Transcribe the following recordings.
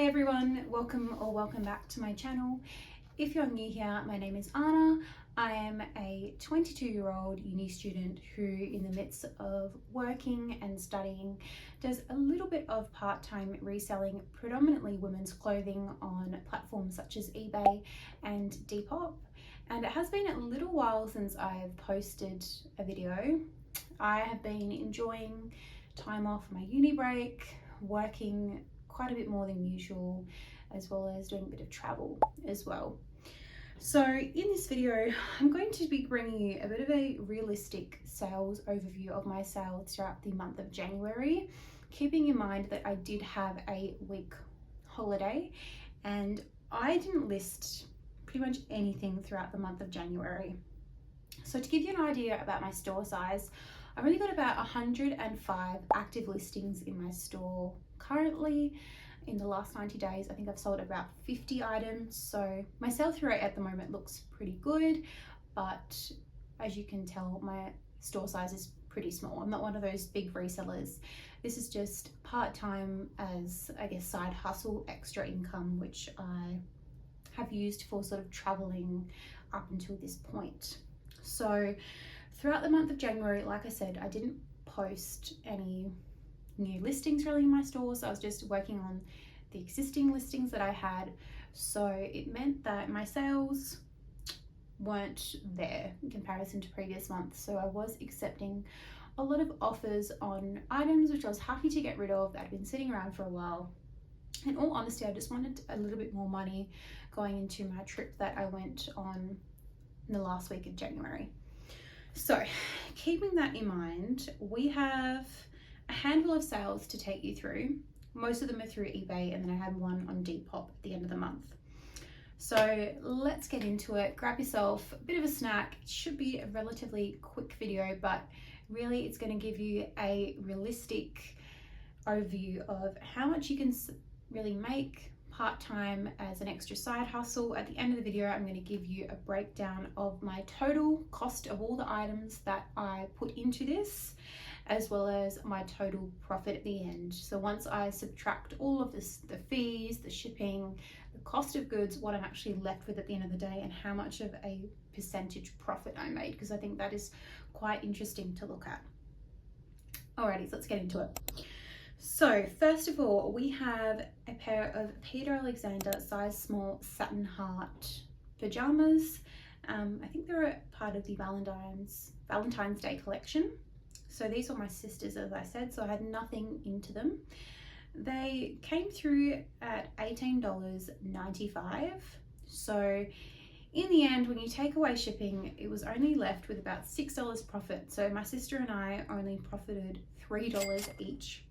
everyone, welcome back to my channel. If you're new here, my name is Anna. I am a 22-year-old uni student who, in the midst of working and studying, does a little bit of part-time reselling, predominantly women's clothing, on platforms such as eBay and Depop. And it has been a little while since I've posted a video. I have been enjoying time off my uni break, working quite a bit more than usual, as well as doing a bit of travel as well. So in this video, I'm going to be bringing you a bit of a realistic sales overview of my sales throughout the month of January, keeping in mind that I did have a week holiday and I didn't list pretty much anything throughout the month of January. So to give you an idea about my store size, I've only got about 105 active listings in my store currently. In the last 90 days, I think I've sold about 50 items. So my sell-through rate at the moment looks pretty good, but as you can tell, my store size is pretty small. I'm not one of those big resellers. This is just part-time as, I guess, side hustle, extra income, which I have used for sort of traveling up until this point. So throughout the month of January, like I said, I didn't post any new listings really in my stores. I was just working on the existing listings that I had. So it meant that my sales weren't there in comparison to previous months. So I was accepting a lot of offers on items which I was happy to get rid of that had been sitting around for a while. In all honesty, I just wanted a little bit more money going into my trip that I went on in the last week of January. So keeping that in mind, we have a handful of sales to take you through. Most of them are through eBay, and then I had one on Depop at the end of the month. So let's get into it. Grab yourself a bit of a snack. It should be a relatively quick video, but really it's going to give you a realistic overview of how much you can really make part-time as an extra side hustle. At the end of the video, I'm going to give you a breakdown of my total cost of all the items that I put into this, as well as my total profit at the end. So once I subtract all of this, the fees, the shipping, the cost of goods, what I'm actually left with at the end of the day, and how much of a percentage profit I made, because I think that is quite interesting to look at. Alrighty, so let's get into it. So first of all, we have a pair of Peter Alexander size small satin heart pajamas. I think they're a part of the Valentine's Day collection. So these were my sister's, as I said, so I had nothing into them. They came through at $18.95. So in the end, when you take away shipping, it was only left with about $6 profit. So my sister and I only profited $3 each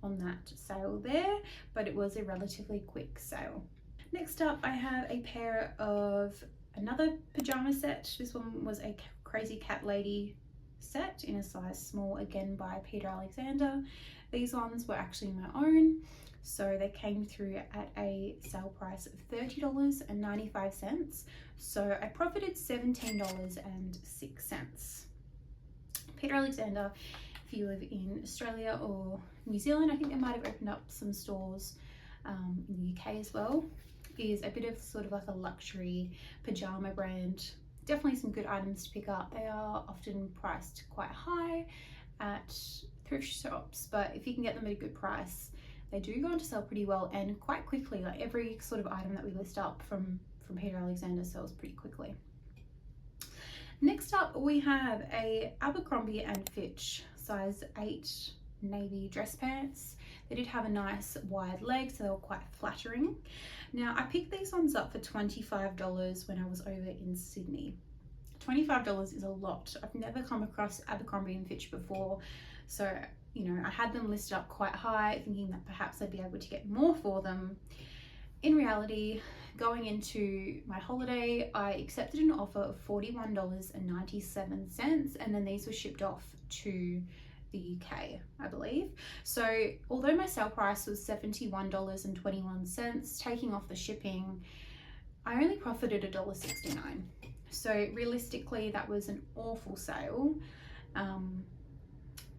on that sale there, but it was a relatively quick sale. Next up, I have a pair of another pajama set. This one was a Crazy Cat Lady set in a size small, again by Peter Alexander. These ones were actually my own, so they came through at a sale price of $30.95. So I profited $17.06. Peter Alexander, if you live in Australia or New Zealand, I think they might have opened up some stores in the UK as well, is a bit of sort of like a luxury pajama brand. Definitely some good items to pick up. They are often priced quite high at thrift shops, but if you can get them at a good price, they do go on to sell pretty well and quite quickly. Like every sort of item that we list up from Peter Alexander sells pretty quickly. Next up, we have a Abercrombie and Fitch size 8 navy dress pants. They did have a nice wide leg, so they were quite flattering. Now, I picked these ones up for $25 when I was over in Sydney. $25 is a lot. I've never come across Abercrombie and Fitch before, so you know, I had them listed up quite high, thinking that perhaps I'd be able to get more for them. In reality, going into my holiday, I accepted an offer of $41.97, and then these were shipped off to the UK, I believe. So although my sale price was $71.21, taking off the shipping, I only profited $1.69. So realistically, that was an awful sale.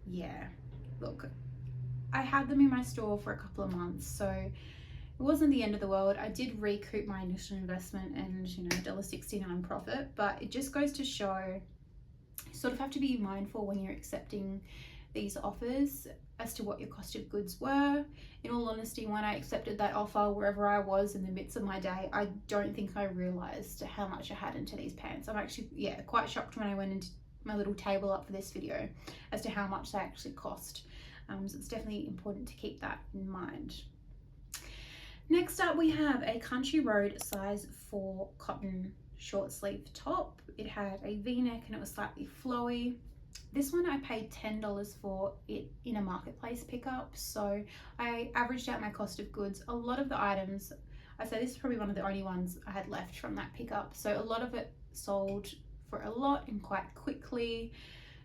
Yeah, look, I had them in my store for a couple of months, so It wasn't the end of the world. I did recoup my initial investment and, you know, $1.69 profit, but it just goes to show you sort of have to be mindful when you're accepting these offers as to what your cost of goods were. In all honesty, when I accepted that offer, wherever I was in the midst of my day, I don't think I realized how much I had into these pants. I'm actually, yeah, quite shocked when I went into my little table up for this video as to how much they actually cost. So it's definitely important to keep that in mind. Next up, we have a Country Road size 4 cotton short sleeve top. It had a V-neck and it was slightly flowy. This one I paid $10 for it in a marketplace pickup, so I averaged out my cost of goods. A lot of the items, I say this is probably one of the only ones I had left from that pickup, so a lot of it sold for a lot and quite quickly.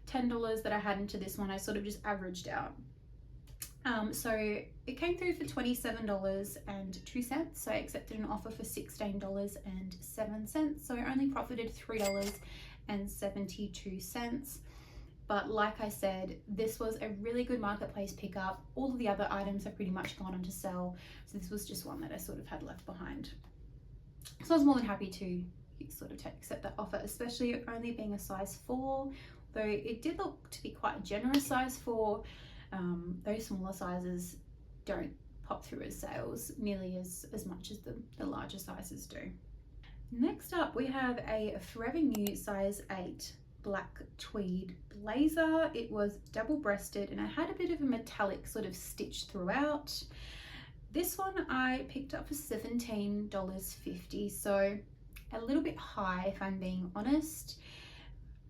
$10 that I had into this one, I sort of just averaged out. So it came through for $27.02, so I accepted an offer for $16.07, so I only profited $3.72. But like I said, this was a really good marketplace pickup. All of the other items have pretty much gone on to sell, so this was just one that I sort of had left behind. So I was more than happy to sort of accept that offer, especially it only being a size 4, though it did look to be quite a generous size 4. Those smaller sizes don't pop through as sales nearly as much as the larger sizes do. Next up, we have a Forever New size 8 black tweed blazer. It was double-breasted and it had a bit of a metallic sort of stitch throughout. This one I picked up for $17.50, so a little bit high if I'm being honest.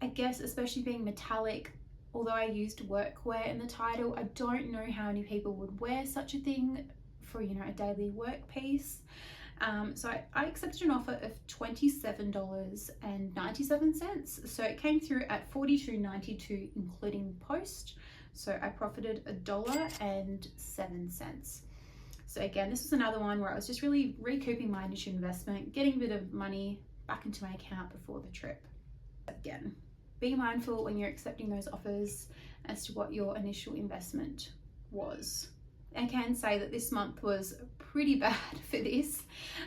I guess especially being metallic, although I used workwear in the title, I don't know how many people would wear such a thing for, you know, a daily work piece. So I accepted an offer of $27.97. So it came through at $42.92 including post. So I profited $1.07. So again, this was another one where I was just really recouping my initial investment, getting a bit of money back into my account before the trip. Again, be mindful when you're accepting those offers as to what your initial investment was. I can say that this month was pretty bad for this.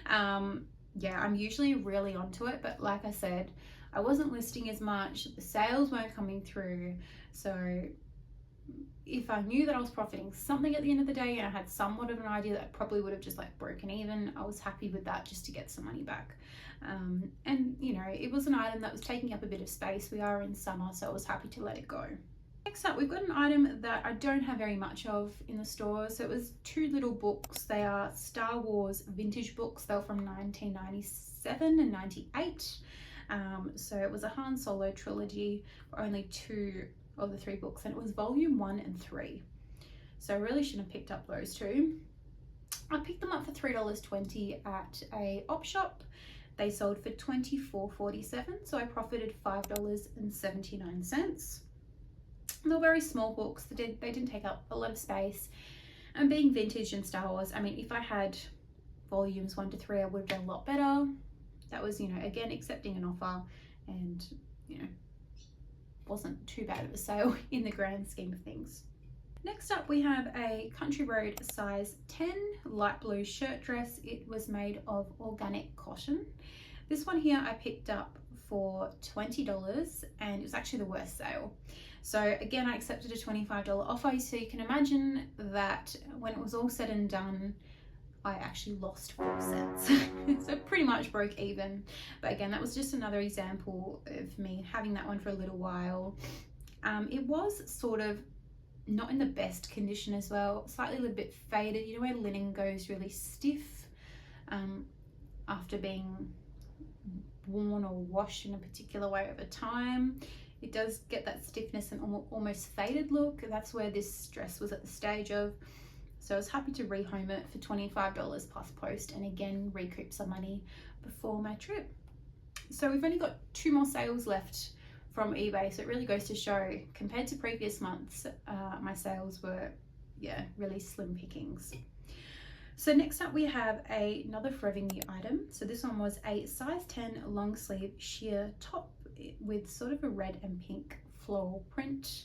Yeah, I'm usually really onto it, but like I said, I wasn't listing as much, the sales weren't coming through. So if I knew that I was profiting something at the end of the day and I had somewhat of an idea that I probably would have just like broken even, I was happy with that just to get some money back. And you know, it was an item that was taking up a bit of space. We are in summer, so I was happy to let it go. Next up, we've got an item that I don't have very much of in the store. So it was 2 little books. They are Star Wars vintage books. They were from 1997 and 98. So it was a Han Solo trilogy for only 2 of the 3 books, and it was volume 1 and 3. So I really shouldn't have picked up those 2. I picked them up for $3.20 at a op shop. They sold for $24.47, so I profited $5.79. They were very small books. They didn't take up a lot of space. And being vintage and Star Wars, I mean, if I had volumes 1 to 3, I would have done a lot better. That was, you know, again, accepting an offer and, you know, wasn't too bad of a sale in the grand scheme of things. Next up, we have a Country Road size 10 light blue shirt dress. It was made of organic cotton. This one here I picked up for $20 and it was actually the worst sale. So again, I accepted a $25 offer, so you can imagine that when it was all said and done, I actually lost 4 cents. So pretty much broke even. But again, that was just another example of me having that one for a little while. It was sort of not in the best condition as well, slightly a little bit faded. You know where linen goes really stiff after being worn or washed in a particular way over time? It does get that stiffness and almost faded look. That's where this dress was at the stage of. So I was happy to rehome it for $25 plus post and again recoup some money before my trip. So we've only got 2 more sales left from eBay, so it really goes to show compared to previous months, my sales were, yeah, really slim pickings. So next up we have another Forever New item. So this one was a size 10 long sleeve sheer top with sort of a red and pink floral print.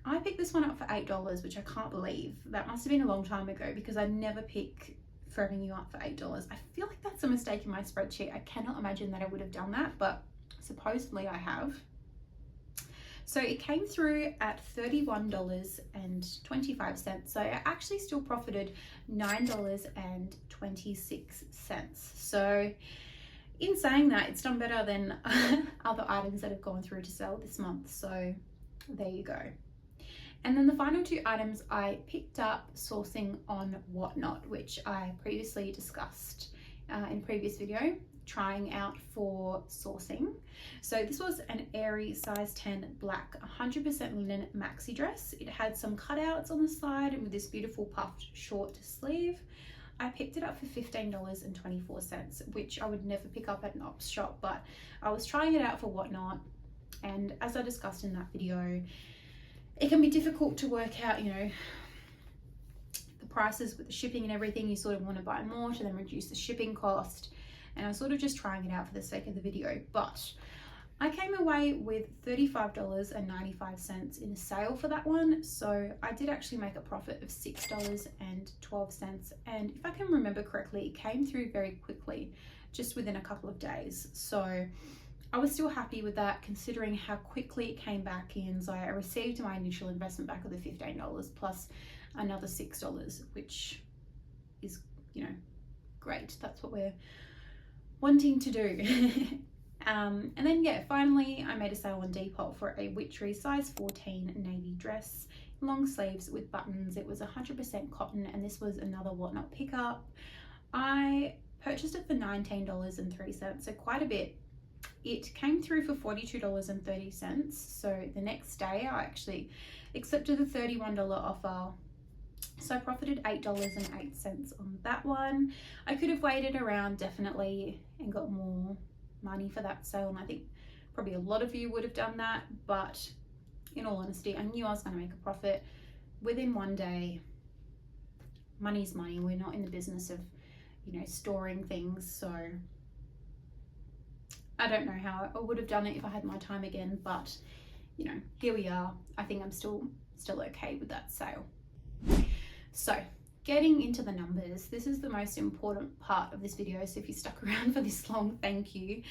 I picked this one up for $8, which I can't believe. That must have been a long time ago because I never pick firming you up for $8. I feel like that's a mistake in my spreadsheet. I cannot imagine that I would have done that, but supposedly I have. So it came through at $31.25. So I actually still profited $9.26. So in saying that, it's done better than other items that have gone through to sell this month. So there you go. And then the final two items I picked up sourcing on Whatnot, which I previously discussed in a previous video, trying out for sourcing. So this was an Airy size 10 black 100% linen maxi dress. It had some cutouts on the side and with this beautiful puffed short sleeve. I picked it up for $15.24, which I would never pick up at an ops shop, but I was trying it out for Whatnot. And as I discussed in that video, it can be difficult to work out, you know, the prices with the shipping and everything. You sort of want to buy more to then reduce the shipping cost. And I was sort of just trying it out for the sake of the video, but I came away with $35.95 in a sale for that one. So I did actually make a profit of $6.12. And if I can remember correctly, it came through very quickly, just within a couple of days. So I was still happy with that considering how quickly it came back in. So I received my initial investment back of the $15 plus another $6, which is, you know, great. That's what we're wanting to do. And then yeah, finally I made a sale on Depop for a Witchery size 14 navy dress, long sleeves with buttons. It was 100% cotton, and this was another Whatnot pickup. I purchased it for $19.03, so quite a bit. It came through for $42.30. So the next day I actually accepted the $31 offer. So I profited $8.08 on that one. I could have waited around definitely and got more money for that sale, and I think probably a lot of you would have done that, but in all honesty, I knew I was going to make a profit within one day. Money's money. We're not in the business of, you know, storing things, so I don't know how I would have done it if I had my time again, but you know, here we are. I think I'm still okay with that sale. So getting into the numbers, this is the most important part of this video, so if you stuck around for this long, thank you.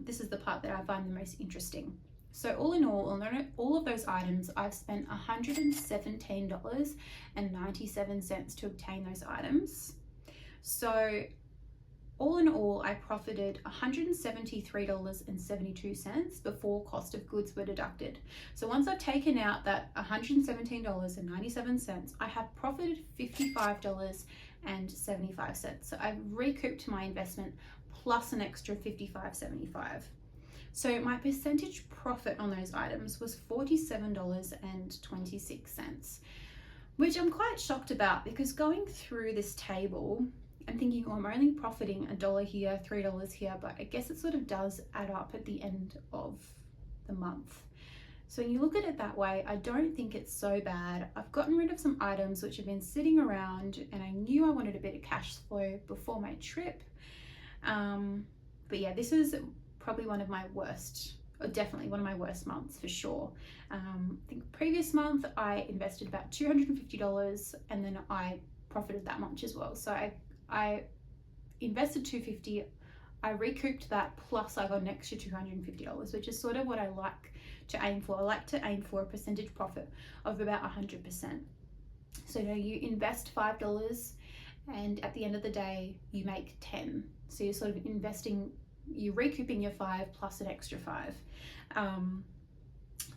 This is the part that I find the most interesting. So all in all of those items, I've spent $117.97 to obtain those items. So all in all, I profited $173.72 before cost of goods were deducted. So once I've taken out that $117.97, I have profited $55.75. So I've recouped my investment plus an extra $55.75. So my percentage profit on those items was $47.26, which I'm quite shocked about, because going through this table, I'm thinking, oh, I'm only profiting $1 here, $3 here, but I guess it sort of does add up at the end of the month. So when you look at it that way, I don't think it's so bad. I've gotten rid of some items which have been sitting around, and I knew I wanted a bit of cash flow before my trip. But yeah, this is probably one of my worst, or definitely one of my worst months for sure. I think previous month I invested about $250, and then I profited that much as well. So I invested $250, I recouped that, plus I got an extra $250, which is sort of what I like to aim for. I like to aim for a percentage profit of about 100%. So you know, you invest $5 and at the end of the day you make 10. So you're sort of investing, you're recouping your 5 plus an extra 5.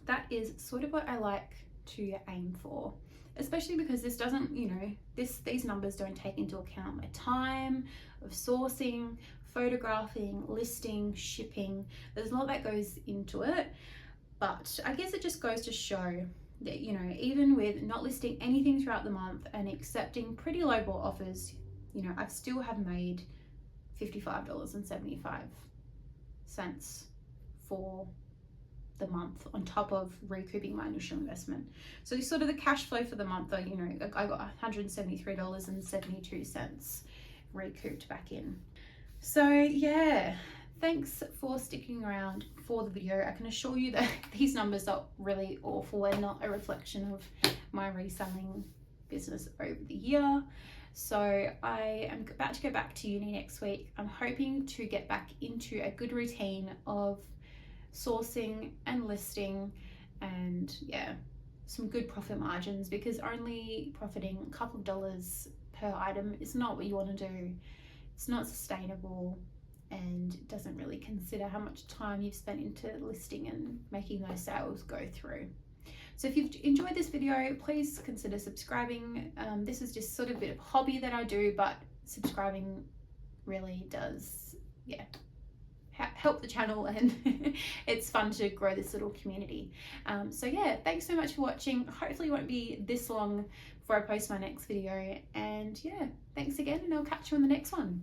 That is sort of what I like to aim for. Especially because this doesn't, you know, these numbers don't take into account my time of sourcing, photographing, listing, shipping. There's a lot that goes into it, but I guess it just goes to show that, you know, even with not listing anything throughout the month and accepting pretty lowball offers, you know, I've still have made $55.75 for the month on top of recouping my initial investment. So sort of the cash flow for the month, though, you know, I got $173.72 recouped back in. So yeah, thanks for sticking around for the video. I can assure you that these numbers are really awful and not a reflection of my reselling business over the year. So I am about to go back to uni next week. I'm hoping to get back into a good routine of sourcing and listing, and yeah, some good profit margins, because only profiting a couple of dollars per item is not what you want to do. It's not sustainable, and it doesn't really consider how much time you've spent into listing and making those sales go through. So if you've enjoyed this video, please consider subscribing. This is just sort of a bit of hobby that I do, but subscribing really does, yeah, help the channel, and it's fun to grow this little community. So yeah, thanks so much for watching. Hopefully it won't be this long before I post my next video, and yeah, thanks again, and I'll catch you on the next one.